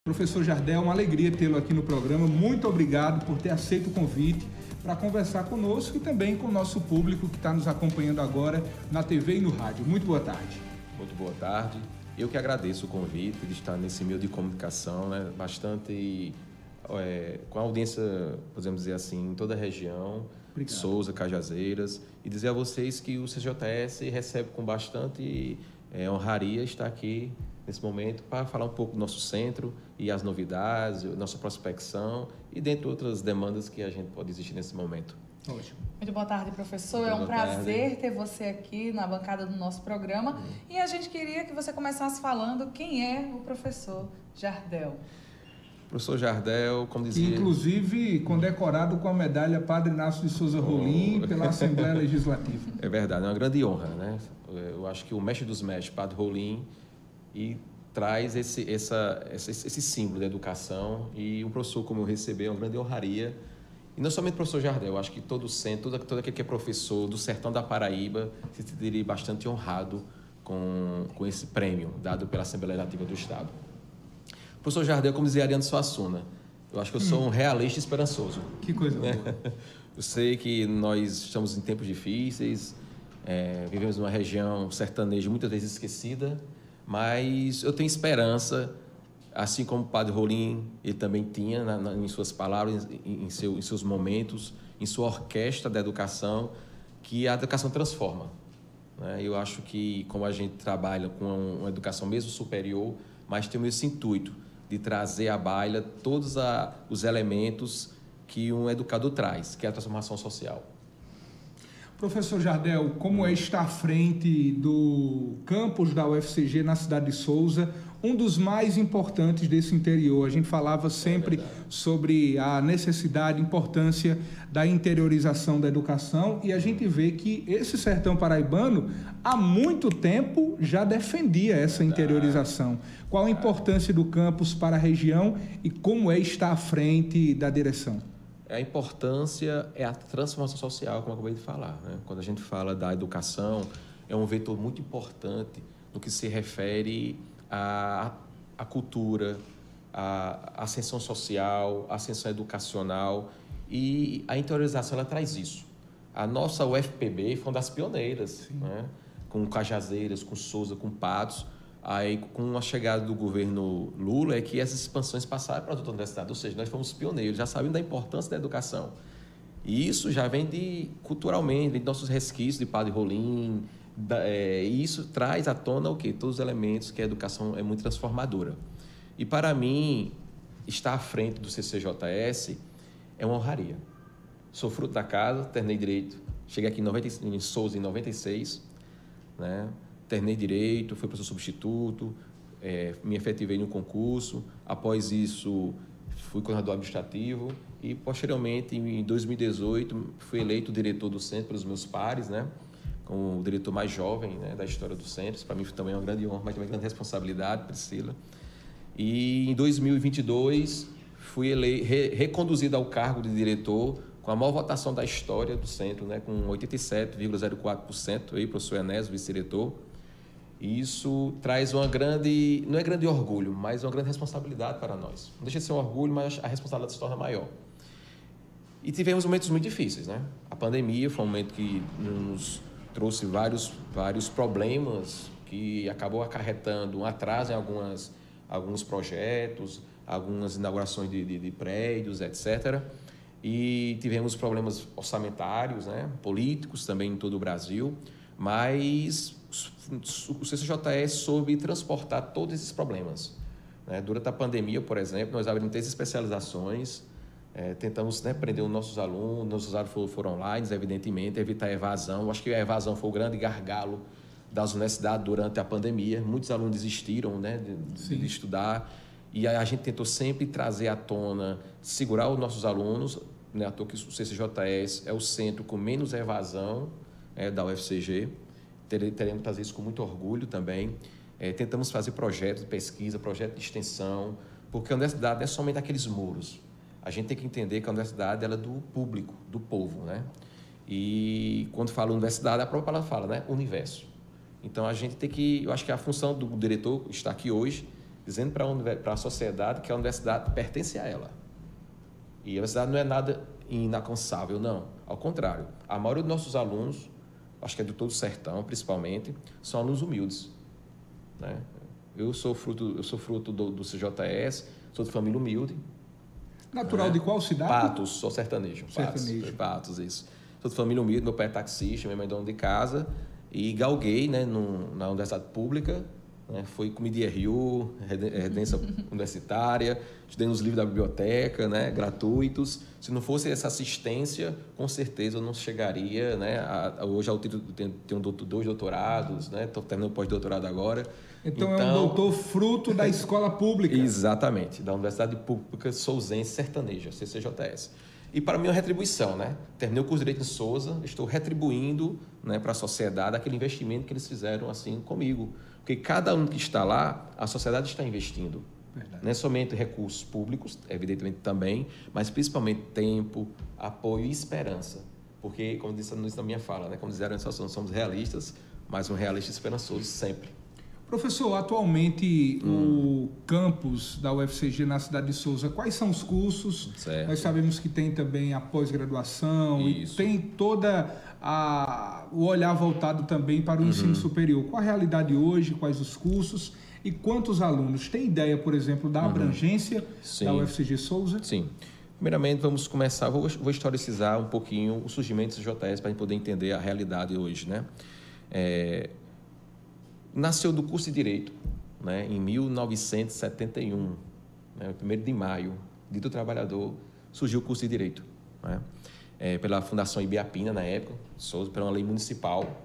Professor Jardel, é uma alegria tê-lo aqui no programa. Muito obrigado por ter aceito o convite para conversar conosco e também com o nosso público que está nos acompanhando agora na TV e no rádio. Muito boa tarde. Muito boa tarde. Eu que agradeço o convite de estar nesse meio de comunicação, né, bastante com a audiência, podemos dizer assim, em toda a região, Obrigado. Souza, Cajazeiras, e dizer a vocês que o CCJS recebe com bastante honraria estar aqui nesse momento para falar um pouco do nosso centro e as novidades, nossa prospecção e dentre outras demandas que a gente pode existir nesse momento. Ótimo. Muito boa tarde, professor. É um prazer ter você aqui na bancada do nosso programa. E a gente queria que você começasse falando quem é o professor Jardel. Professor Jardel, como dizia... Inclusive condecorado com a medalha Padre Inácio de Souza Rolim pela Assembleia Legislativa. É verdade, é uma grande honra, né? Eu acho que o mestre dos mestres, Padre Rolim, e traz esse símbolo da educação, e um professor como eu receber é uma grande honraria. E não somente o professor Jardel, eu acho que todo o centro, todo aquele que é professor do sertão da Paraíba se sentiria bastante honrado com esse prêmio dado pela Assembleia Legislativa do Estado. O professor Jardel, como dizia Ariano Suassuna, eu acho que eu sou um realista esperançoso. Que coisa boa. Eu sei que nós estamos em tempos difíceis, vivemos numa região sertaneja muitas vezes esquecida, mas eu tenho esperança, assim como o Padre Rolim, ele também tinha em suas palavras, em seus momentos, em sua orquestra da educação, que a educação transforma. Né? Eu acho que, como a gente trabalha com uma educação mesmo superior, mas temos esse intuito de trazer à baila todos os elementos que um educador traz, que é a transformação social. Professor Jardel, como é estar à frente do campus da UFCG na cidade de Souza, um dos mais importantes desse interior? A gente falava sempre sobre a necessidade, importância da interiorização da educação, e a gente vê que esse sertão paraibano, há muito tempo, já defendia essa interiorização. Qual a importância do campus para a região e como é estar à frente da direção? A importância é a transformação social, como eu acabei de falar. Né? Quando a gente fala da educação, é um vetor muito importante no que se refere à cultura, à ascensão social, à ascensão educacional, e a interiorização ela traz isso. A nossa UFPB foi uma das pioneiras, né? Com Cajazeiras, com Souza, com Patos. Aí, com a chegada do governo Lula, é que essas expansões passaram para as outras universidades, ou seja, nós fomos pioneiros, já sabemos da importância da educação. E isso já vem culturalmente, vem de nossos resquícios de Padre Rolim, e isso traz à tona o quê? Todos os elementos que a educação é muito transformadora. E para mim, estar à frente do CCJS é uma honraria. Sou fruto da casa, terminei Direito, cheguei aqui em Souza em 96, né? Terminei Direito, fui professor substituto, me efetivei no concurso. Após isso, fui coordenador administrativo e, posteriormente, em 2018, fui eleito diretor do centro pelos meus pares, né? Como o diretor mais jovem, né, da história do centro. Para mim também é uma grande honra, mas também uma grande responsabilidade, Priscila. E em 2022, fui reconduzido ao cargo de diretor com a maior votação da história do centro, né, com 87,04%, aí, professor Enésio, vice-diretor. E isso traz uma grande, não é grande orgulho, mas uma grande responsabilidade para nós. Não deixa de ser um orgulho, mas a responsabilidade se torna maior. E tivemos momentos muito difíceis, né? A pandemia foi um momento que nos trouxe vários problemas, que acabou acarretando um atraso em alguns projetos, algumas inaugurações de prédios, etc. E tivemos problemas orçamentários, né? Políticos também em todo o Brasil, mas o CCJS soube transportar todos esses problemas. Né? Durante a pandemia, por exemplo, nós abrimos 3 especializações, tentamos, né, prender os nossos alunos foram online, evidentemente, evitar a evasão. Eu acho que a evasão foi o grande gargalo das universidades durante a pandemia. Muitos alunos desistiram, né, de estudar, e a gente tentou sempre trazer à tona, segurar os nossos alunos, né, à toa que o CCJS é o centro com menos evasão da UFCG. Teremos que fazer isso com muito orgulho também. Tentamos fazer projetos de pesquisa, projetos de extensão, porque a universidade não é somente aqueles muros. A gente tem que entender que a universidade ela é do público, do povo, né? E quando fala universidade, a própria palavra fala, né? Universo. Então, a gente tem que... Eu acho que a função do diretor estar aqui hoje dizendo para a sociedade que a universidade pertence a ela. E a universidade não é nada inalcançável, não. Ao contrário, a maioria dos nossos alunos, acho que é de todo o sertão, principalmente, são alunos humildes, né? Eu sou fruto do CJS, sou de família humilde. Natural, né? De qual cidade? Patos, sou sertanejo. Patos, isso. Sou de família humilde, meu pai é taxista, minha mãe é dona de casa, e galguei, né, na universidade pública, né, fui com MIDRU, residência universitária, estudei nos livros da biblioteca, né, gratuitos. Se não fosse essa assistência, com certeza eu não chegaria, né, hoje ao título, tenho 2 doutorados, né, estou terminando o pós-doutorado agora. Então é um doutor fruto da escola pública. Exatamente, da Universidade Pública Souzense Sertaneja, CCJS. E para mim é uma retribuição, né? Terminei o curso de Direito em Souza, estou retribuindo, né, para a sociedade aquele investimento que eles fizeram assim comigo. Porque cada um que está lá, a sociedade está investindo. Verdade. Não é somente recursos públicos, evidentemente também, mas principalmente tempo, apoio e esperança. Porque, como disse na minha fala, né, como disseram, nós somos realistas, mas um realista esperançoso sempre. Professor, atualmente o campus da UFCG na cidade de Souza, quais são os cursos? Certo. Nós sabemos que tem também a pós-graduação e tem toda o olhar voltado também para o ensino superior. Qual a realidade hoje, quais os cursos e quantos alunos? Tem ideia, por exemplo, da abrangência da UFCG Souza? Sim. Primeiramente, vamos começar, vou historicizar um pouquinho o surgimento do CJS para a gente poder entender a realidade hoje, né? Nasceu do curso de Direito, né, em 1971, né, 1º de maio, Dia do Trabalhador, surgiu o curso de Direito, né, pela Fundação Ibiapina, na época, pela uma lei municipal.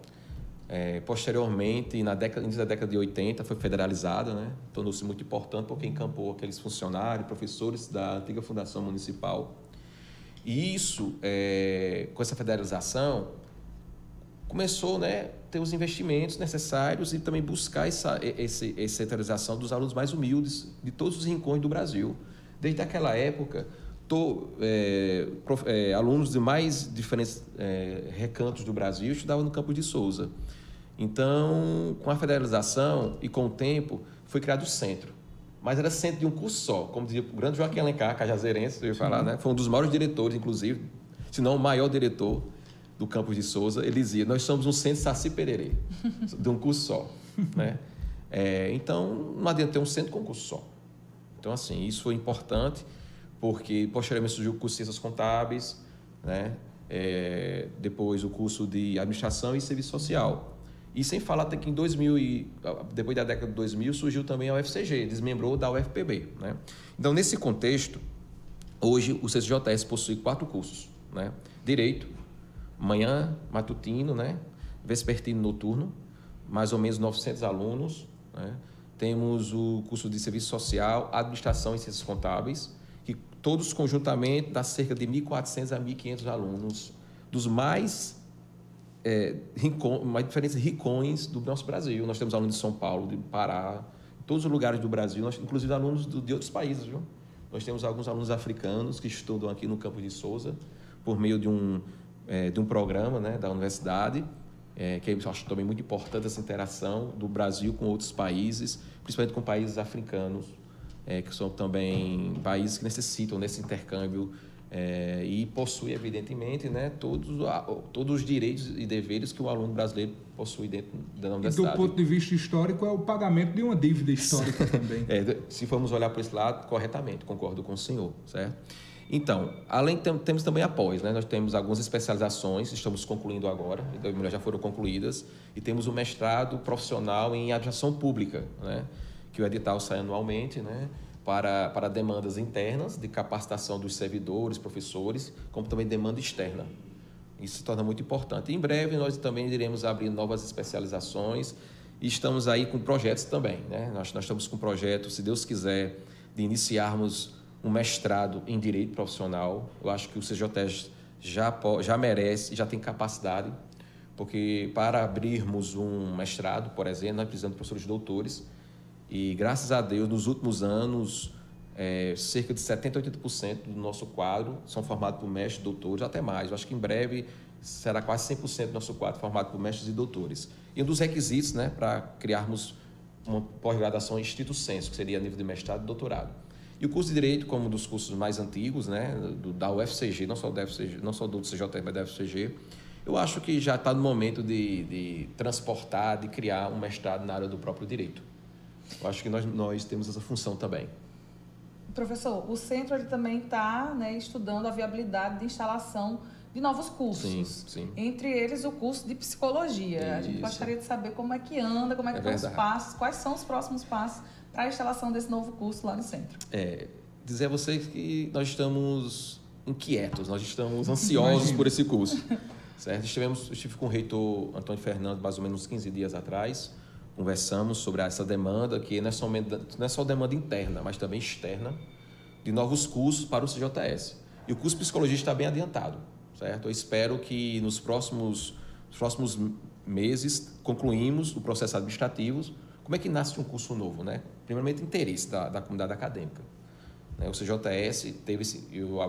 Posteriormente, início da década de 80, foi federalizada, né, tornou-se muito importante porque encampou aqueles funcionários, professores da antiga Fundação Municipal. E isso, com essa federalização, começou, né, ter os investimentos necessários e também buscar essa centralização dos alunos mais humildes de todos os rincões do Brasil. Desde aquela época, alunos de mais diferentes recantos do Brasil estudavam no campus de Souza. Então, com a federalização e com o tempo, foi criado o centro. Mas era centro de um curso só, como dizia o grande Joaquim Alencar, cajazeirense, eu ia falar, né? Foi um dos maiores diretores, inclusive, se não o maior diretor do campus de Souza. Ele dizia: nós somos um centro Saci Pererê, de um curso só, né? Então, não adianta ter um centro com um curso só. Então, assim, isso foi importante, porque posteriormente surgiu o curso de Ciências Contábeis, né? Depois o curso de Administração e Serviço Social. E sem falar até que depois da década de 2000, surgiu também a UFCG, desmembrou da UFPB, né? Então, nesse contexto, hoje o CCJS possui 4 cursos, né? Direito, manhã, matutino, né? Vespertino, noturno, mais ou menos 900 alunos, né? Temos o curso de Serviço Social, Administração e Ciências Contábeis, que todos conjuntamente dá cerca de 1.400 a 1.500 alunos, dos mais diferentes rincões do nosso Brasil. Nós temos alunos de São Paulo, de Pará, todos os lugares do Brasil, inclusive alunos de outros países, viu? Nós temos alguns alunos africanos que estudam aqui no campus de Souza, por meio de um programa, né, da universidade, que eu acho também muito importante essa interação do Brasil com outros países, principalmente com países africanos, que são também países que necessitam desse intercâmbio e possui, evidentemente, né, todos os direitos e deveres que o aluno brasileiro possui dentro da universidade. E do ponto de vista histórico, é o pagamento de uma dívida histórica também. Se formos olhar por esse lado, corretamente, concordo com o senhor, certo? Então, além temos também a pós, né? Nós temos algumas especializações, estamos concluindo agora, então já foram concluídas, e temos o mestrado profissional em administração pública, né? Que o edital sai anualmente, né? Para demandas internas de capacitação dos servidores, professores, como também demanda externa. Isso se torna muito importante. Em breve, nós também iremos abrir novas especializações e estamos aí com projetos também, né? Nós estamos com projetos, se Deus quiser, de iniciarmos um mestrado em Direito Profissional. Eu acho que o CJS já merece, já tem capacidade, porque para abrirmos um mestrado, por exemplo, nós precisamos de professores doutores. E, graças a Deus, nos últimos anos, cerca de 70% a 80% do nosso quadro são formados por mestres, doutores, até mais. Eu acho que em breve será quase 100% do nosso quadro formado por mestres e doutores. E um dos requisitos, né, para criarmos uma pós-graduação em estrito sensu, que seria a nível de mestrado e doutorado. E o curso de Direito, como um dos cursos mais antigos, né, da UFCG, não só da UFCG, não só do CJF, mas da UFCG, eu acho que já está no momento de transportar, de criar um mestrado na área do próprio direito. Eu acho que nós temos essa função também. Professor, o centro ele também está, né, estudando a viabilidade de instalação de novos cursos. Sim. Entre eles o curso de psicologia. Isso. A gente gostaria de saber como é que anda, como é que estão os passos, quais são os próximos passos para a instalação desse novo curso lá no centro. Dizer a vocês que nós estamos inquietos, nós estamos ansiosos por esse curso. Certo? Eu estive com o reitor Antônio Fernando mais ou menos uns 15 dias atrás, conversamos sobre essa demanda, que não é só demanda interna, mas também externa, de novos cursos para o CJS. E o curso de Psicologia está bem adiantado, certo? Eu espero que nos próximos meses concluímos o processo administrativo. Como é que nasce um curso novo, né? Primeiramente, interesse da comunidade acadêmica. O CJS eu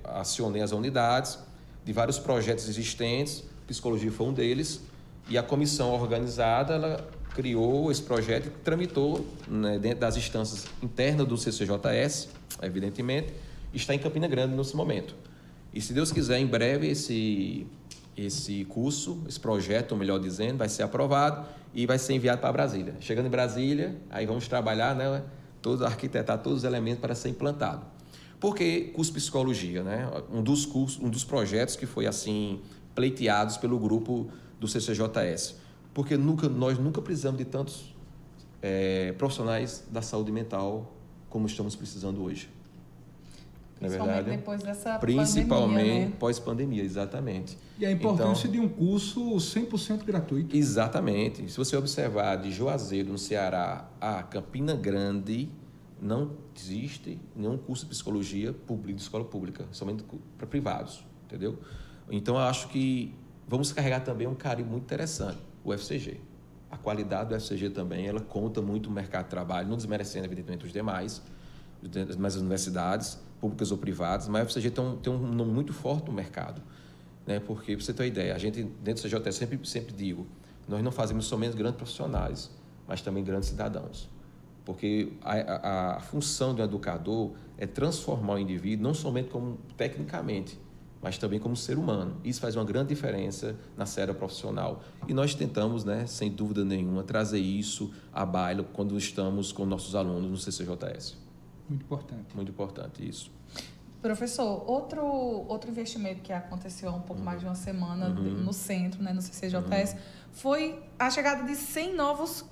acionei as unidades de vários projetos existentes, psicologia foi um deles, e a comissão organizada ela criou esse projeto e tramitou, né, dentro das instâncias internas do CCJS, evidentemente, está em Campina Grande nesse momento. E se Deus quiser, em breve esse curso, esse projeto, melhor dizendo, vai ser aprovado e vai ser enviado para Brasília. Chegando em Brasília, aí vamos trabalhar, né, arquitetar todos os elementos para ser implantado. Por que curso de Psicologia, né? Um dos projetos que foi assim pleiteados pelo grupo do CCJS. Porque nós nunca precisamos de tantos profissionais da saúde mental como estamos precisando hoje. Principalmente depois dessa Principalmente pandemia, né? Pós-pandemia, exatamente. E a importância de um curso 100% gratuito. Exatamente. Se você observar de Juazeiro, no Ceará, a Campina Grande, não existe nenhum curso de psicologia público, de escola pública, somente para privados, entendeu? Então, eu acho que vamos carregar também um carimbo muito interessante, o UFCG. A qualidade do UFCG também, ela conta muito no mercado de trabalho, não desmerecendo, evidentemente, os demais, as universidades, públicas ou privadas, mas o UFCG tem um nome muito forte no mercado, né? Porque, para você ter uma ideia, a gente, dentro do CJS, sempre digo, nós não fazemos somente grandes profissionais, mas também grandes cidadãos. Porque a função do educador é transformar o indivíduo não somente como tecnicamente, mas também como ser humano. Isso faz uma grande diferença na esfera profissional. E nós tentamos, né, sem dúvida nenhuma, trazer isso à baila quando estamos com nossos alunos no CCJS. Muito importante. Muito importante isso. Professor, outro investimento que aconteceu há um pouco mais de uma semana no centro, né, no CCJS, foi a chegada de 100 novos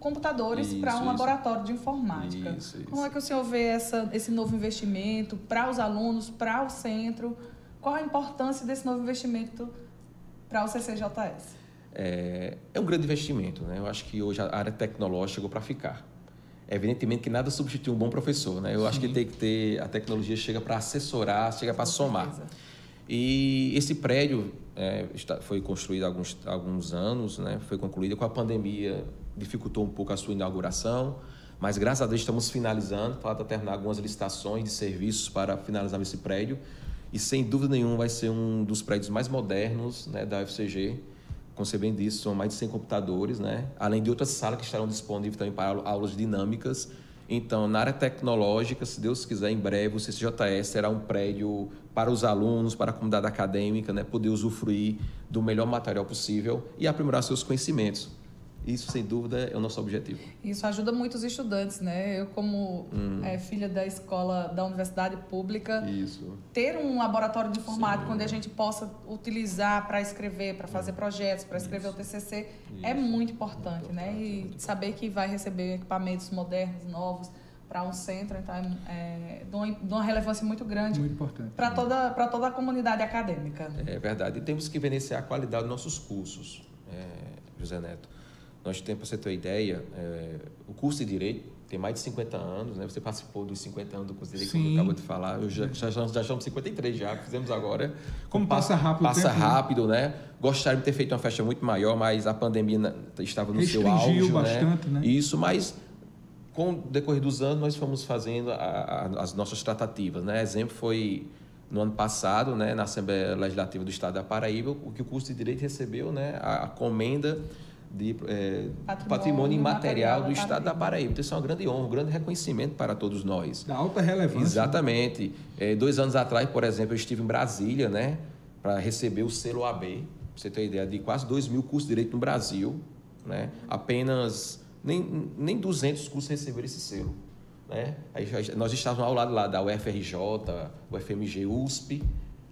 computadores para um laboratório de informática. Como é que o senhor vê esse novo investimento para os alunos, para o centro? Qual a importância desse novo investimento para o CCJS? É um grande investimento, né? Eu acho que hoje a área tecnológica chegou para ficar. É evidentemente que nada substitui um bom professor, né? Eu acho que tem que ter, a tecnologia chega para assessorar, chega para somar. E esse prédio foi construído há alguns anos, né? Foi concluído com a pandemia, dificultou um pouco a sua inauguração, mas graças a Deus estamos finalizando, falta terminar algumas licitações de serviços para finalizar esse prédio e sem dúvida nenhuma vai ser um dos prédios mais modernos, né, da UFCG. Como você bem disse, são mais de 100 computadores, né? Além de outras salas que estarão disponíveis também para aulas dinâmicas. Então, na área tecnológica, se Deus quiser, em breve, o CCJS será um prédio para os alunos, para a comunidade acadêmica, né? Poder usufruir do melhor material possível e aprimorar seus conhecimentos. Isso, sem dúvida, é o nosso objetivo. Isso ajuda muito os estudantes, né? Eu, como filha da escola, da universidade pública, ter um laboratório de informática onde a gente possa utilizar para escrever, para fazer projetos, para escrever o TCC, é muito importante, né? E saber que vai receber equipamentos modernos, novos, para um centro, então de uma relevância muito grande para toda a comunidade acadêmica. É verdade. E temos que evidenciar a qualidade dos nossos cursos, José Neto. Nós temos, para você ter uma ideia, o curso de Direito tem mais de 50 anos, né? Você participou dos 50 anos do curso de Direito, como acabou de falar. Já estamos 53 já, fizemos agora. Como passa rápido o tempo. Passa rápido, né? Gostaria de ter feito uma festa muito maior, mas a pandemia estava no seu auge. Restringiu bastante, né? Isso, mas com o decorrer dos anos nós fomos fazendo as nossas tratativas, né? Exemplo foi no ano passado, né, na Assembleia Legislativa do Estado da Paraíba, o que o curso de Direito recebeu, né, a comenda de patrimônio imaterial do Estado da Paraíba. Então, isso é uma grande honra, um grande reconhecimento para todos nós. Da alta relevância. Exatamente. 2 anos atrás, por exemplo, eu estive em Brasília, né, para receber o selo OAB, para você ter uma ideia, de quase 2.000 cursos de direito no Brasil, né? Apenas nem 200 cursos receberam esse selo, né? Aí nós estávamos ao lado lá da UFRJ, UFMG, USP,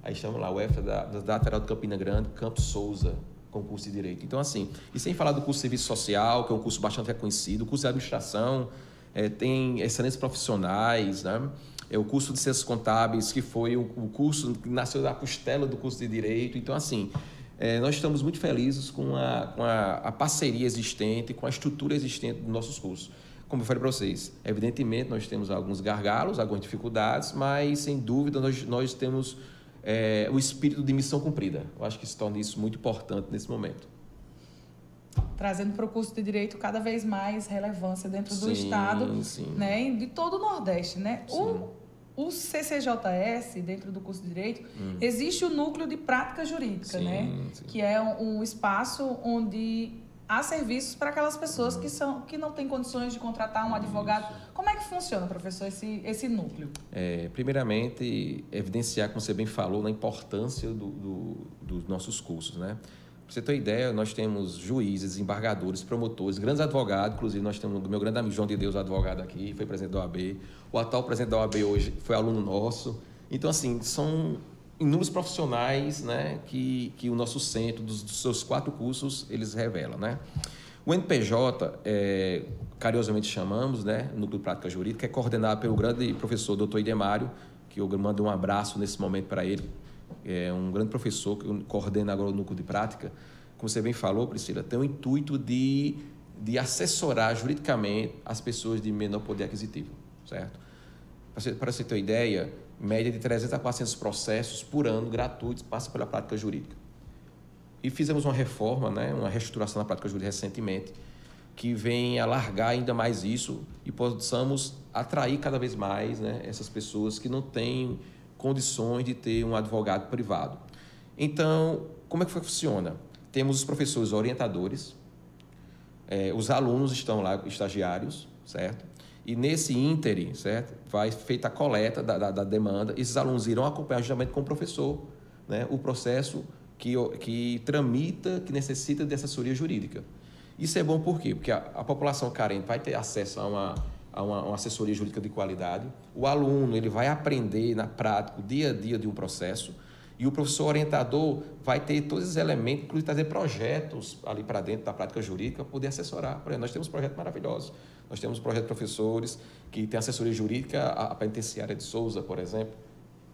aí estamos lá, UF da Federal de Campina Grande, Campos Souza, com curso de Direito. Então, assim, e sem falar do curso de Serviço Social, que é um curso bastante reconhecido, o curso de Administração, tem excelentes profissionais, né? O curso de Ciências Contábeis, que foi o curso que nasceu da costela do curso de Direito. Então, assim, nós estamos muito felizes com a parceria existente, com a estrutura existente dos nossos cursos. Como eu falei para vocês, evidentemente nós temos alguns gargalos, algumas dificuldades, mas, sem dúvida, nós temos o espírito de missão cumprida. Eu acho que isso torna isso muito importante nesse momento. Trazendo para o curso de Direito cada vez mais relevância dentro do Estado, né, e de todo o Nordeste, né? O CCJS, dentro do curso de Direito, existe o núcleo de prática jurídica, né? Que é um espaço onde há serviços para aquelas pessoas que não têm condições de contratar um advogado. Como é que funciona, professor, esse núcleo? Primeiramente, evidenciar, como você bem falou, a importância dos nossos cursos, né? Para você ter uma ideia, nós temos juízes, embargadores, promotores, grandes advogados, inclusive nós temos o meu grande amigo João de Deus, advogado aqui, foi presidente da OAB, o atual presidente da OAB hoje foi aluno nosso. Então, assim, são inúmeros profissionais, né, que o nosso centro, dos seus 4 cursos, eles revelam, né? O NPJ, carinhosamente chamamos, né, Núcleo de Prática Jurídica, é coordenado pelo grande professor Dr. Idemário, que eu mando um abraço nesse momento para ele. É um grande professor que coordena agora o Núcleo de Prática. Como você bem falou, Priscila, tem o intuito de assessorar juridicamente as pessoas de menor poder aquisitivo, certo? Para você ter uma ideia, média de 300 a 400 processos por ano gratuitos passam pela prática jurídica. E fizemos uma reforma, né, uma reestruturação da prática jurídica recentemente, que vem alargar ainda mais isso e possamos atrair cada vez mais, né, essas pessoas que não têm condições de ter um advogado privado. Então, como é que funciona? Temos os professores orientadores, os alunos estão lá, estagiários, certo? E nesse ínterim, certo? Vai feita a coleta da demanda, esses alunos irão acompanhar justamente com o professor, né, o processo que tramita, que necessita de assessoria jurídica. Isso é bom por quê? Porque a população carente vai ter acesso a uma assessoria jurídica de qualidade, o aluno ele vai aprender na prática, o dia a dia de um processo, e o professor orientador vai ter todos esses elementos, inclusive trazer projetos ali para dentro da prática jurídica para poder assessorar. Por exemplo, nós temos projetos maravilhosos. Nós temos um projeto de professores que tem assessoria jurídica, a penitenciária de Souza, por exemplo.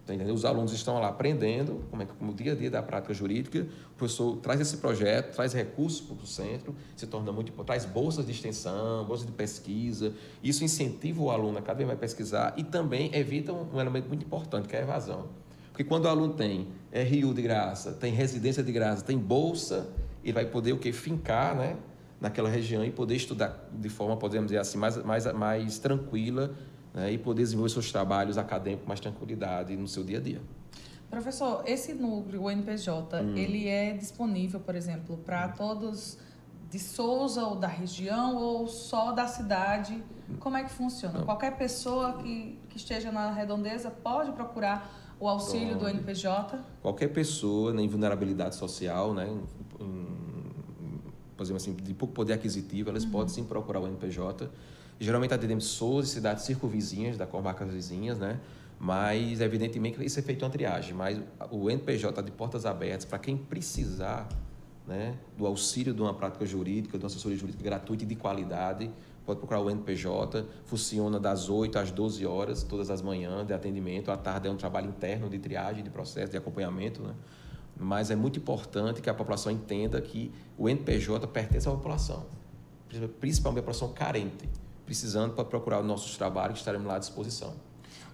Tá entendendo? Os alunos estão lá aprendendo como o dia a dia da prática jurídica. O professor traz esse projeto, traz recursos para o centro, se torna muito importante, traz bolsas de extensão, bolsas de pesquisa. Isso incentiva o aluno a cada vez mais pesquisar e também evita um elemento muito importante, que é a evasão. Porque quando o aluno tem RU de graça, tem residência de graça, tem bolsa, ele vai poder o quê? Fincar, né, naquela região e poder estudar de forma, podemos dizer assim, mais tranquila, né, e poder desenvolver seus trabalhos acadêmicos com mais tranquilidade no seu dia a dia. Professor, esse núcleo, o NPJ, ele é disponível, por exemplo, para todos de Souza ou da região ou só da cidade? Como é que funciona? Qualquer pessoa que esteja na redondeza pode procurar o auxílio do NPJ? Qualquer pessoa em vulnerabilidade social, né, por exemplo assim, de pouco poder aquisitivo, elas podem sim procurar o NPJ. Geralmente atendemos Souza e cidades circunvizinhas, da comarcas vizinhas, né? Mas, evidentemente, isso é feito uma triagem. Mas o NPJ está de portas abertas para quem precisar, né, do auxílio de uma prática jurídica, de uma assessoria jurídica gratuita e de qualidade. Pode procurar o NPJ, funciona das 8 às 12 horas, todas as manhãs, de atendimento. À tarde é um trabalho interno de triagem, de processo, de acompanhamento, né? Mas é muito importante que a população entenda que o NPJ pertence à população, principalmente a população carente. Precisando, para procurar os nossos trabalhos, que estaremos lá à disposição.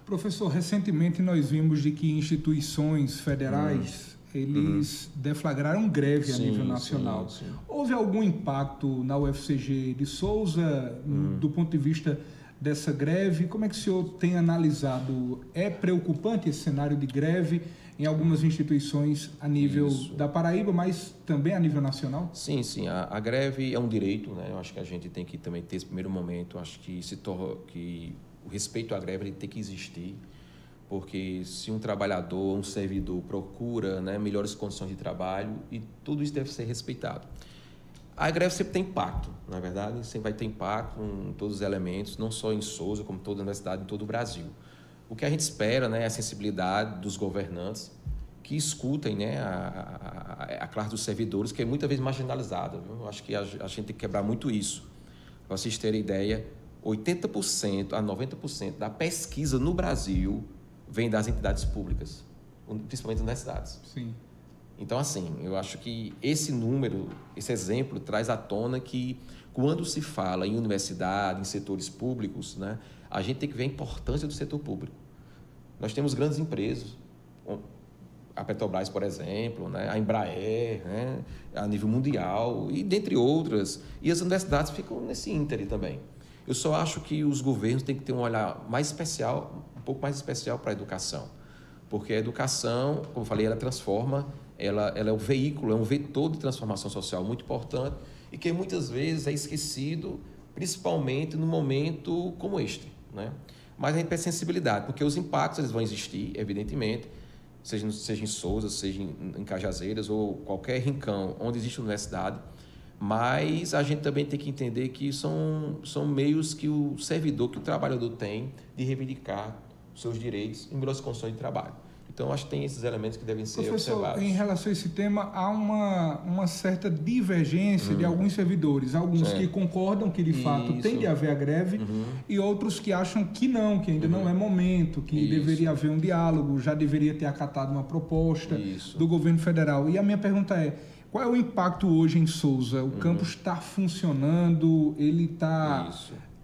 Professor, recentemente nós vimos de que instituições federais eles deflagraram greve a nível nacional. Houve algum impacto na UFCG de Souza do ponto de vista dessa greve. Como é que o senhor tem analisado? É preocupante esse cenário de greve em algumas instituições a nível da Paraíba, mas também a nível nacional? Sim. A greve é um direito, né? Eu acho que a gente tem que também ter esse primeiro momento. Acho que que o respeito à greve ele tem que existir, porque se um trabalhador, um servidor procura, né, melhores condições de trabalho, e tudo isso deve ser respeitado. A greve sempre tem impacto, na verdade, sempre vai ter impacto em todos os elementos, não só em Souza, como toda a universidade, em todo o Brasil. O que a gente espera, né, é a sensibilidade dos governantes que escutem, né, a classe dos servidores, que é muitas vezes marginalizada. Viu? Eu acho que a gente tem que quebrar muito isso. Para vocês terem ideia, 80% a 90% da pesquisa no Brasil vem das entidades públicas, principalmente das universidades. Sim. Então, assim, eu acho que esse número, esse exemplo, traz à tona que, quando se fala em universidade, em setores públicos, né, a gente tem que ver a importância do setor público. Nós temos grandes empresas, a Petrobras, por exemplo, né, a Embraer, né, a nível mundial, e dentre outras, e as universidades ficam nesse íntere também. Eu só acho que os governos têm que ter um olhar mais especial, um pouco mais especial para a educação, porque a educação, como eu falei, ela transforma, ela é um veículo, é um vetor de transformação social muito importante e que muitas vezes é esquecido, principalmente no momento como este, né? Mas a gente tem sensibilidade, porque os impactos eles vão existir, evidentemente, seja em Souza, seja em Cajazeiras ou qualquer rincão onde existe universidade, mas a gente também tem que entender que são meios que o servidor, que o trabalhador tem de reivindicar os seus direitos em melhores condições de trabalho. Então, acho que tem esses elementos que devem ser observados. Em relação a esse tema, há uma certa divergência de alguns servidores. Alguns que concordam que, de fato, tem de haver a greve e outros que acham que não, que ainda não é momento, que deveria haver um diálogo, já deveria ter acatado uma proposta do governo federal. E a minha pergunta é, qual é o impacto hoje em Souza? O campus está funcionando? Ele está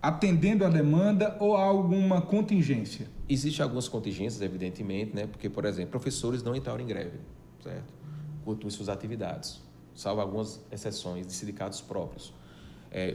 atendendo a demanda ou há alguma contingência? Existem algumas contingências, evidentemente, né? Porque, por exemplo, professores não entraram em greve, certo? Continuam suas atividades, salvo algumas exceções de sindicatos próprios.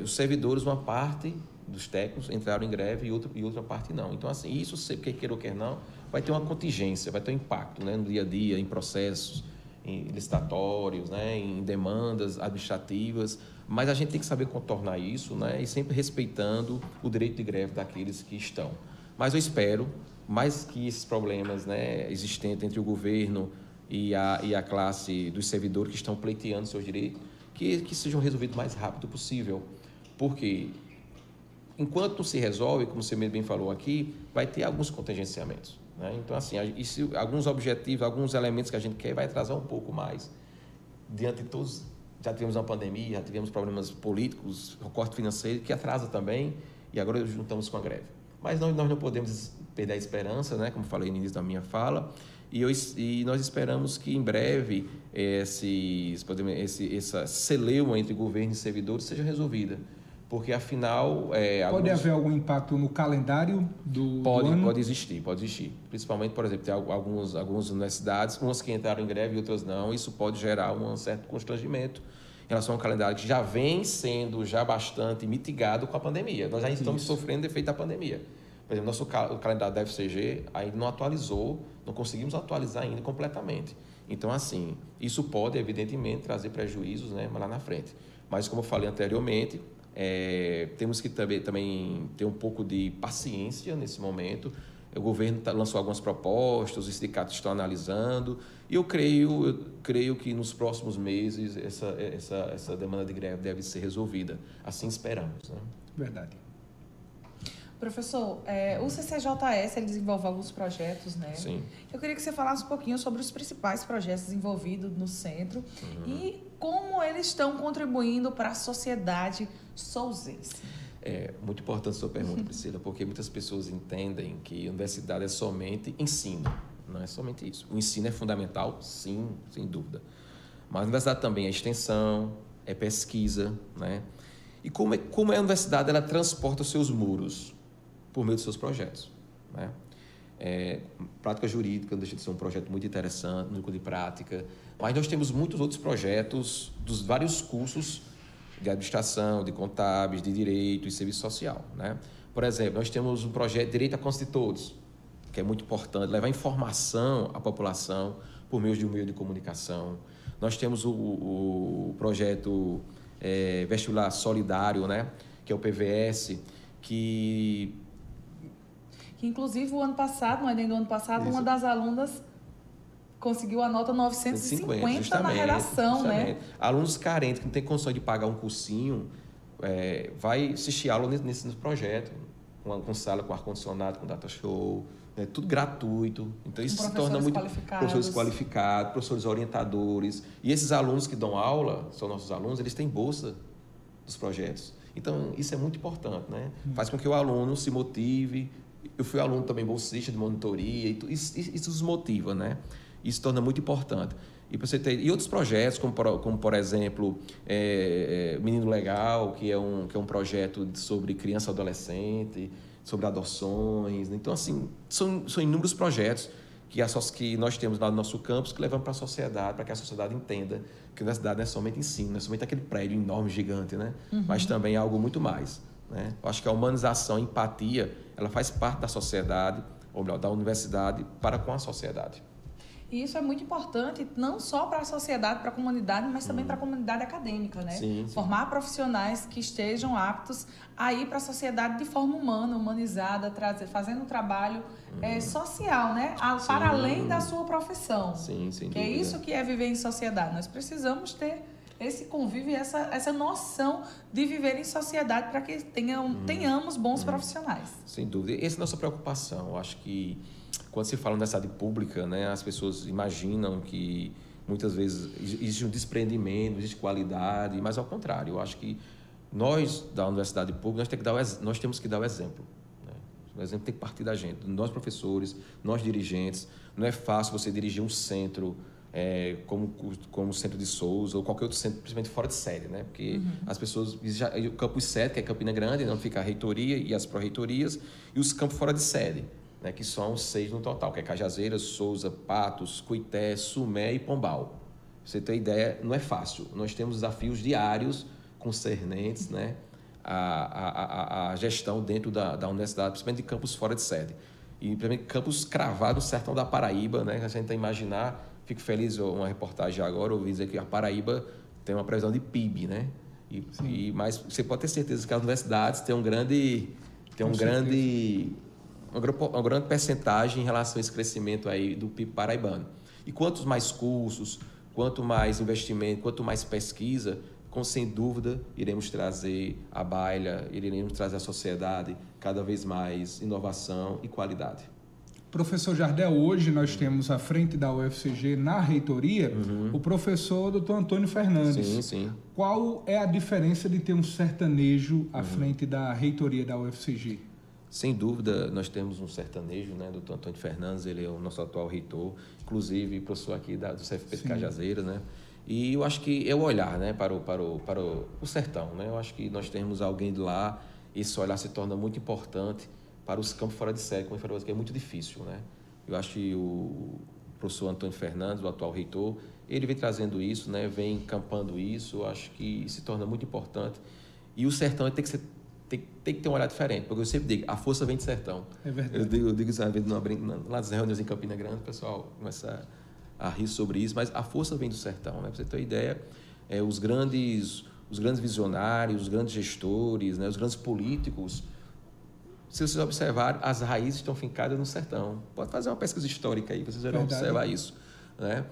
Os servidores, uma parte dos técnicos entraram em greve e outra parte não. Então, assim, isso, quer queira ou quer não, vai ter uma contingência, vai ter um impacto, né, no dia a dia, em processos, em licitatórios, né, em demandas administrativas, mas a gente tem que saber contornar isso, né, e sempre respeitando o direito de greve daqueles que estão. Mas eu espero, mais que esses problemas, né, existentes entre o governo e a classe dos servidores que estão pleiteando seus direitos, que sejam resolvidos o mais rápido possível. Porque, enquanto não se resolve, como você bem falou aqui, vai ter alguns contingenciamentos, né? Então, assim, alguns objetivos, alguns elementos que a gente quer vai atrasar um pouco mais. Diante de todos, já tivemos uma pandemia, já tivemos problemas políticos, recorte financeiro, que atrasa também, e agora juntamos com a greve. Mas nós não podemos perder a esperança, né? Como falei no início da minha fala, e nós esperamos que em breve essa celeuma entre governo e servidores seja resolvida, porque afinal... Pode haver algum impacto no calendário do ano? Pode existir, principalmente, por exemplo, tem algumas universidades, umas que entraram em greve e outras não, isso pode gerar um certo constrangimento em relação ao calendário que já vem sendo bastante mitigado com a pandemia. Nós já estamos sofrendo efeito da pandemia. Por exemplo, o calendário da FCG ainda não atualizou, não conseguimos atualizar ainda completamente. Então, assim, isso pode, evidentemente, trazer prejuízos, né, lá na frente. Mas, como eu falei anteriormente, temos que também ter um pouco de paciência nesse momento. O governo lançou algumas propostas, os sindicatos estão analisando, e eu creio que nos próximos meses essa demanda de greve deve ser resolvida. Assim esperamos, né? Verdade. Professor, o CCJS ele desenvolve alguns projetos, né? Sim. Eu queria que você falasse um pouquinho sobre os principais projetos desenvolvidos no centro e como eles estão contribuindo para a sociedade souzense. É muito importante a sua pergunta, Priscila, porque muitas pessoas entendem que a universidade é somente ensino. Não é somente isso. O ensino é fundamental, sim, sem dúvida. Mas a universidade também é extensão, é pesquisa, né? E como a universidade ela transporta os seus muros por meio dos seus projetos, né? Prática jurídica deixa de ser um projeto muito interessante, núcleo de prática, mas nós temos muitos outros projetos dos vários cursos de administração, de contábeis, de direito e serviço social, né? Por exemplo, nós temos um projeto Direito à Conta de Todos, que é muito importante, levar informação à população por meio de um meio de comunicação. Nós temos o projeto Vestibular Solidário, né? Que é o PVS, que inclusive o ano passado, no Enem do ano passado, uma das alunas conseguiu a nota 950 na redação, né? Alunos carentes que não têm condições de pagar um cursinho, vai assistir aula nesse projeto, com sala com ar-condicionado, com data show, tudo gratuito. Então isso se torna muito professores qualificados, professores orientadores. E esses alunos que dão aula, são nossos alunos, eles têm bolsa dos projetos. Então isso é muito importante, né? Faz com que o aluno se motive. Eu fui aluno também bolsista de monitoria, e isso os motiva, né? Isso torna muito importante. E você ter outros projetos, como por exemplo, Menino Legal, que é um projeto sobre criança e adolescente, sobre adoções. Então, assim, são inúmeros projetos que nós temos lá no nosso campus que levamos para a sociedade, para que a sociedade entenda que a universidade não é somente ensino, não é somente aquele prédio enorme, gigante, né? Mas também é algo muito mais, né? Eu acho que a humanização, a empatia, ela faz parte da sociedade, ou melhor, da universidade para com a sociedade. E isso é muito importante, não só para a sociedade, para a comunidade, mas também para a comunidade acadêmica, né? Sim. Formar profissionais que estejam aptos a ir para a sociedade de forma humana, humanizada, fazendo um trabalho social, né? Para além da sua profissão. Sim, sem dúvida. É isso que é viver em sociedade. Nós precisamos ter esse convívio e essa noção de viver em sociedade para que tenhamos bons profissionais. Sem dúvida. Essa é a nossa preocupação. Eu acho que quando se fala na universidade pública, né, as pessoas imaginam que muitas vezes existe um desprendimento, existe qualidade, mas ao contrário, eu acho que nós, da universidade pública, nós temos que dar o exemplo. Né? O exemplo tem que partir da gente, nós professores, nós dirigentes. Não é fácil você dirigir um centro como o Centro de Souza ou qualquer outro centro, principalmente fora de sede, né? Porque as pessoas... O campus sede, que é Campina Grande, onde fica a reitoria e as pró-reitorias, e os campos fora de sede, né, que são 6 no total, que é Cajazeiras, Souza, Patos, Cuité, Sumé e Pombal. Pra você ter ideia, não é fácil. Nós temos desafios diários concernentes, né, a gestão dentro da universidade, principalmente de campos fora de sede. E, principalmente, campos cravados no sertão da Paraíba, né, que a gente tem que imaginar. Fico feliz, uma reportagem agora, ouvi dizer que a Paraíba tem uma previsão de PIB, né? Mas você pode ter certeza que as universidades têm uma grande percentagem em relação a esse crescimento aí do PIB paraibano. E quantos mais cursos, quanto mais investimento, quanto mais pesquisa, sem dúvida, iremos trazer à baila, iremos trazer à sociedade cada vez mais inovação e qualidade. Professor Jardel, hoje nós temos à frente da UFCG, na reitoria, o professor Dr. Antônio Fernandes. Sim, sim. Qual é a diferença de ter um sertanejo à frente da reitoria da UFCG? Sem dúvida, nós temos um sertanejo, né, Dr. Antônio Fernandes, ele é o nosso atual reitor, inclusive professor aqui do CFP de Cajazeiras, né? E eu acho que é o olhar, né, para o sertão, né? Eu acho que nós temos alguém de lá, esse olhar se torna muito importante para os campos fora de série, como eu falei, que é muito difícil, né? Eu acho que o professor Antônio Fernandes, o atual reitor, ele vem trazendo isso, né, vem campando isso, eu acho que se torna muito importante. E o sertão tem que ter um olhar diferente, porque eu sempre digo, a força vem do sertão. É verdade. Eu digo isso às vezes lá nas reuniões em Campina Grande, o pessoal começa a rir sobre isso, mas a força vem do sertão, né? Para você ter uma ideia, os grandes visionários, os grandes gestores, né, os grandes políticos, se vocês observarem, as raízes estão fincadas no sertão. Pode fazer uma pesquisa histórica aí, vocês vão observar isso, né?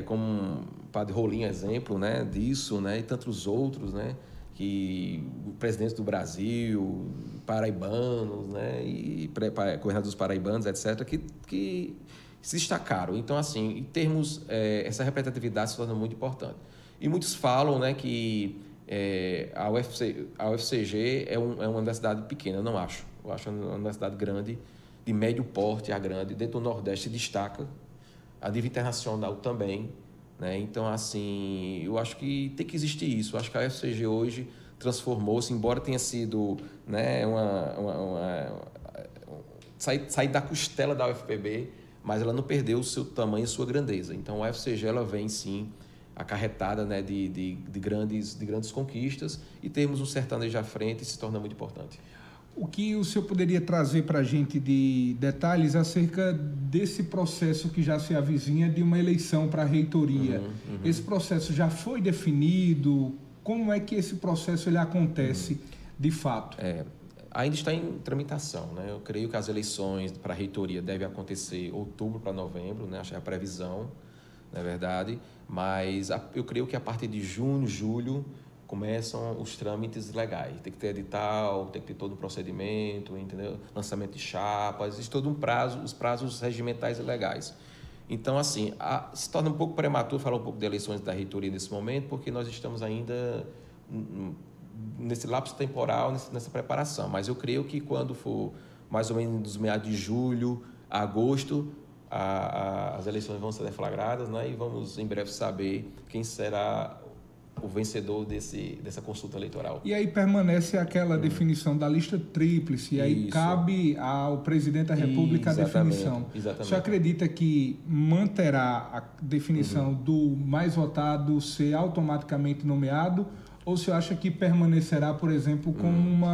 Como o Padre Rolim, exemplo, né, disso, né, e tantos outros, né, que o presidente do Brasil, paraibanos, né, e governadores paraibanos, etc., que se destacaram. Então, assim, em termos, essa representatividade se torna muito importante. E muitos falam, né, que a UFCG é uma universidade pequena. Eu não acho. Eu acho uma universidade grande, de médio porte a grande, dentro do Nordeste se destaca, a nível internacional também, né? Então, assim, eu acho que tem que existir isso. Eu acho que a UFCG hoje transformou-se, embora tenha sido, né, sair da costela da UFPB, mas ela não perdeu o seu tamanho e sua grandeza. Então, a UFCG, ela vem, sim, acarretada, né, de grandes conquistas, e termos um sertanejo à frente se torna muito importante. O que o senhor poderia trazer para a gente de detalhes acerca desse processo que já se avizinha de uma eleição para a reitoria? Esse processo já foi definido? Como é que esse processo ele acontece de fato? Ainda está em tramitação, né? Eu creio que as eleições para a reitoria devem acontecer outubro para novembro, né? Acho que é a previsão, na verdade. Mas eu creio que a partir de junho, julho, começam os trâmites legais. Tem que ter edital, tem que ter todo um procedimento, entendeu? Lançamento de chapas, existe todo um prazo, os prazos regimentais e legais. Então, assim, se torna um pouco prematuro falar um pouco de eleições da reitoria nesse momento, porque nós estamos ainda nesse lapso temporal, nessa preparação. Mas eu creio que quando for mais ou menos dos meados de julho a agosto, as eleições vão ser deflagradas, né? E vamos em breve saber quem será o vencedor dessa consulta eleitoral. E aí permanece aquela definição da lista tríplice, e aí cabe ao presidente da República a definição. Exatamente. O senhor acredita que manterá a definição do mais votado ser automaticamente nomeado, ou o senhor acha que permanecerá, por exemplo, como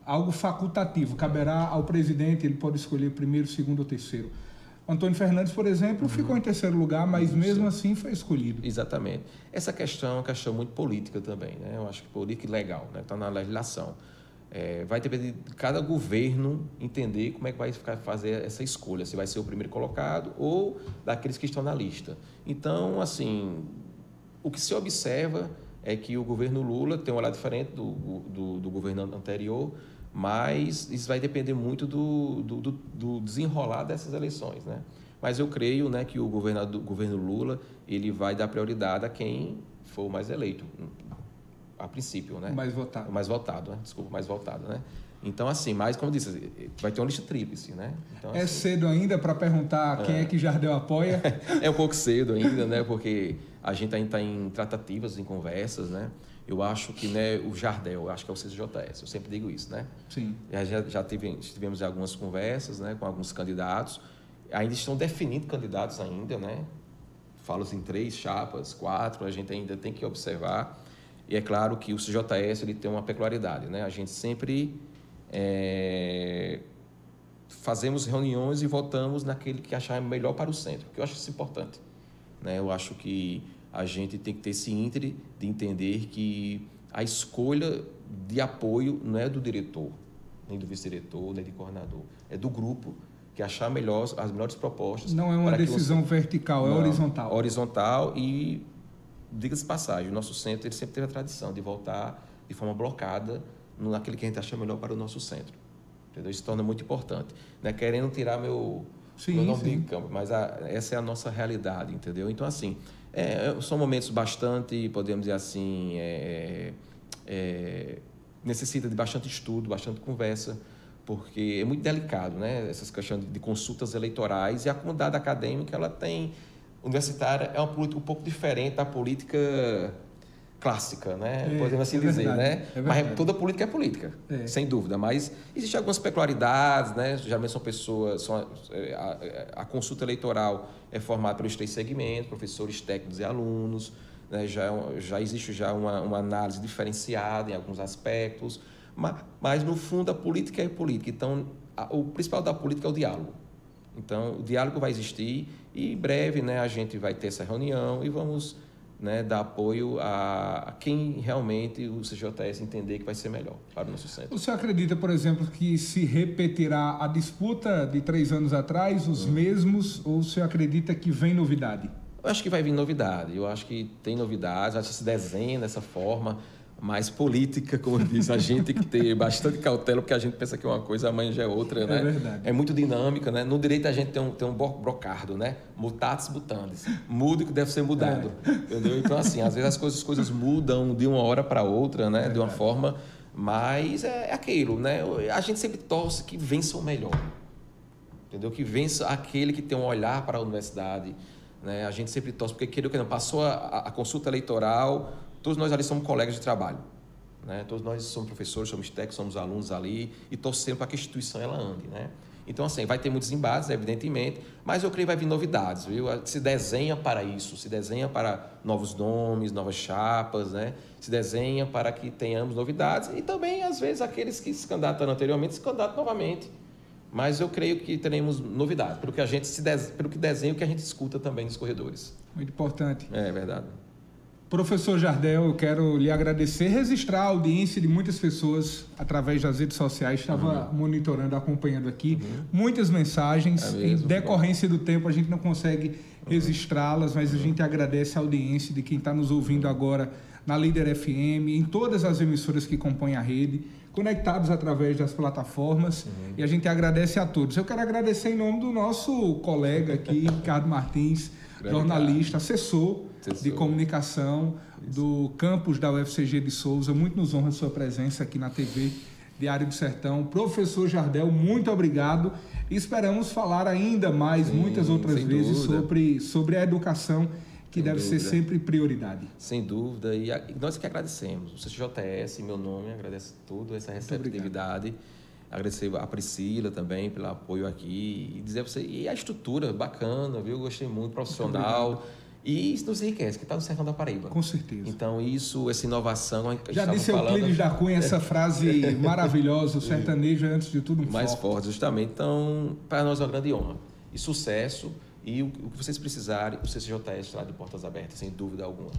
algo facultativo? Caberá ao presidente, ele pode escolher primeiro, segundo ou terceiro. Antônio Fernandes, por exemplo, ficou em terceiro lugar, mas mesmo assim foi escolhido. Exatamente. Essa questão é uma questão muito política também, né? Eu acho que política e legal, né? Está na legislação. Vai depender de cada governo entender como é que vai fazer essa escolha, se vai ser o primeiro colocado ou daqueles que estão na lista. Então, assim, o que se observa é que o governo Lula tem um olhar diferente do governo anterior, mas isso vai depender muito do desenrolar dessas eleições, né? Mas eu creio, né, que o governo Lula ele vai dar prioridade a quem for o mais eleito, a princípio, né? O mais votado. O mais votado, né? Desculpa, o mais votado, né? Então, assim, mas como eu disse, vai ter uma lista tríplice, né? Então, é assim, cedo ainda para perguntar quem é que Jardel apoia? É um pouco cedo ainda, né? Porque a gente ainda está em tratativas, em conversas, né? Eu acho que, né, o Jardel, eu acho que é o CCJS, eu sempre digo isso, né? Sim. Já tivemos algumas conversas, né, com alguns candidatos, ainda estão definindo candidatos ainda, né? Fala-se em 3 chapas, 4, a gente ainda tem que observar. E é claro que o CCJS ele tem uma peculiaridade, né? A gente sempre fazemos reuniões e votamos naquele que achar melhor para o centro, que eu acho isso importante, né? Eu acho que a gente tem que ter esse íntere de entender que a escolha de apoio não é do diretor, nem do vice-diretor, nem do coordenador, é do grupo que achar as melhores propostas. Não é uma decisão vertical, é horizontal. Horizontal e, diga-se de passagem, o nosso centro ele sempre teve a tradição de votar de forma blocada naquele que a gente acha melhor para o nosso centro. Entendeu? Isso se torna muito importante. Não é querendo tirar meu nome de campo, mas essa é a nossa realidade, entendeu? Então, assim, são momentos bastante, podemos dizer assim, necessita de bastante estudo, bastante conversa, porque é muito delicado, né? Essas questões de consultas eleitorais e a comunidade acadêmica, ela tem, universitária, é uma política um pouco diferente da política clássica, né? Podemos assim dizer, verdade, né? Mas toda política é política, sem dúvida. Mas existem algumas peculiaridades, né? Geralmente são pessoas, a consulta eleitoral é formada pelos 3 segmentos, professores, técnicos e alunos, né? Já existe uma análise diferenciada em alguns aspectos, mas no fundo a política é política. Então, o principal da política é o diálogo. Então, o diálogo vai existir e em breve, né, a gente vai ter essa reunião e vamos, né, dar apoio a quem realmente o CCJS entender que vai ser melhor para o nosso centro. O senhor acredita, por exemplo, que se repetirá a disputa de 3 anos atrás, os mesmos, ou o senhor acredita que vem novidade? Eu acho que vai vir novidade, eu acho que tem novidades, acho que se desenha dessa forma mais política, como eu disse, a gente tem que ter bastante cautela, porque a gente pensa que uma coisa, amanhã já é outra, né? É verdade. É muito dinâmica, né? No direito a gente tem um brocardo, né? Mutatis mutandis. Muda o que deve ser mudado, entendeu? Então, assim, às vezes as coisas mudam de uma hora para outra, né? De uma forma, mas é aquilo, né? A gente sempre torce que vença o melhor, entendeu? Que vença aquele que tem um olhar para a universidade, né? A gente sempre torce, porque queira que não, passou a consulta eleitoral, todos nós ali somos colegas de trabalho, né? Todos nós somos professores, somos técnicos, somos alunos ali e torcemos para que a instituição ela ande, né? Então, assim, vai ter muitos embates, evidentemente, mas eu creio que vai vir novidades, viu? Se desenha para isso, se desenha para novos nomes, novas chapas, né? Se desenha para que tenhamos novidades e também, às vezes, aqueles que se candidataram anteriormente se candidatam novamente. Mas eu creio que teremos novidades, pelo que a gente pelo que desenha, o que a gente escuta também nos corredores. Muito importante. É verdade. Professor Jardel, eu quero lhe agradecer, registrar a audiência de muitas pessoas através das redes sociais, estava monitorando, acompanhando aqui, muitas mensagens, em decorrência do tempo a gente não consegue registrá-las, mas a gente agradece a audiência de quem está nos ouvindo agora na Líder FM, em todas as emissoras que compõem a rede, conectados através das plataformas, e a gente agradece a todos. Eu quero agradecer em nome do nosso colega aqui, Ricardo Martins, jornalista, assessor de comunicação do campus da UFCG de Souza. Muito nos honra a sua presença aqui na TV Diário do Sertão. Professor Jardel, muito obrigado. E esperamos falar ainda mais, muitas outras vezes, sobre a educação, que deve ser sempre prioridade. Sem dúvida. E nós que agradecemos. O CCJS, meu nome, agradece tudo, essa receptividade. Agradecer a Priscila também pelo apoio aqui. E dizer a você, e a estrutura bacana, viu? Gostei muito, profissional. E isso nos enriquece, que está no sertão da Paraíba. Com certeza. Então, essa inovação... Já disse Euclides da Cunha essa frase maravilhosa, o sertanejo é, antes de tudo, mais forte, justamente. Então, para nós é uma grande honra. E sucesso. E o que vocês precisarem, o CCJS está de portas abertas, sem dúvida alguma.